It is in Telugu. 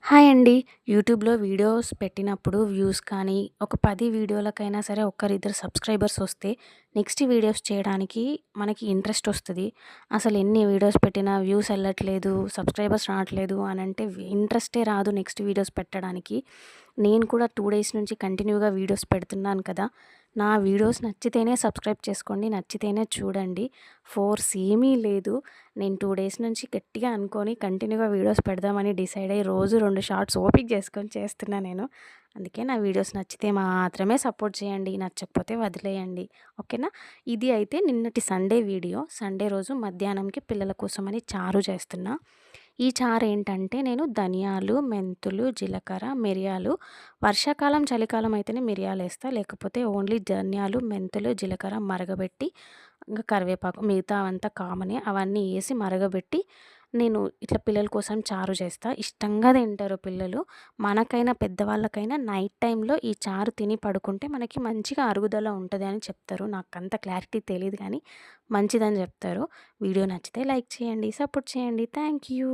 హాయ్ అండి. యూట్యూబ్‌లో వీడియోస్ పెట్టినప్పుడు వ్యూస్ కానీ, ఒక 10 వీడియోలకైనా సరే ఒక్కరిద్దరు సబ్స్క్రైబర్స్ వస్తే, నెక్స్ట్ వీడియోస్ చేయడానికి మనకి ఇంట్రెస్ట్ ఒస్తది. అసలు ఎన్ని వీడియోస్ పెట్టినా వ్యూస్ ఎళ్ళట్లేదు, సబ్స్క్రైబర్స్ రావట్లేదు అనంటే ఇంట్రెస్టే రాదు నెక్స్ట్ వీడియోస్ పెట్టడానికి. నేను కూడా 2 డేస్ నుంచి కంటిన్యూగా వీడియోస్ పెడుతున్నాను కదా! నా వీడియోస్ నచ్చితేనే సబ్స్క్రైబ్ చేసుకోండి. నచ్చితేనే చూడండి. ఫోర్స్ ఏమీ లేదు. నేను 2 డేస్ నుంచి గట్టిగా అనుకోని కంటిన్యూగా వీడియోస్ పెడదామని డిసైడ్ అయ్యి రోజు 2 షార్ట్స్ ఓపిక చేసుకొని చేస్తున్నా నేను. అందుకే నా వీడియోస్ నచ్చితే మాత్రమే సపోర్ట్ చేయండి. నచ్చకపోతే వదిలేయండి. ఓకేనా? ఇది అయితే నిన్నటి సండే వీడియో. సండే రోజు మధ్యాహ్నంకి పిల్లల కోసమని చారు చేస్తున్నా. ఈ చారు ఏంటంటే నేను ధనియాలు, మెంతులు, జీలకర్ర, మిరియాలు వర్షాకాలం, చలికాలం అయితేనే మిరియాలేస్తా. లేకపోతే ఓన్లీ ధనియాలు, మెంతులు, జీలకర్ర మరగబెట్టి ఇంకా కరివేపాకు మిగతావంతా కామనే. అవన్నీ ఏసి మరగబెట్టి నేను ఇట్లా పిల్లల కోసం చారు చేస్తా. ఇష్టంగా తింటారు పిల్లలు. మనకైనా పెద్దవాళ్ళకైనా నైట్ టైంలో ఈ చారు తిని పడుకుంటే మనకి మంచిగా అరుగుదల ఉంటది అని చెప్తారు. నాకంత క్లారిటీ తెలీదు గానీ మంచిదని జెప్తారు. వీడియో నచ్చితే లైక్ చేయండి, సపోర్ట్ చేయండి. Thank you.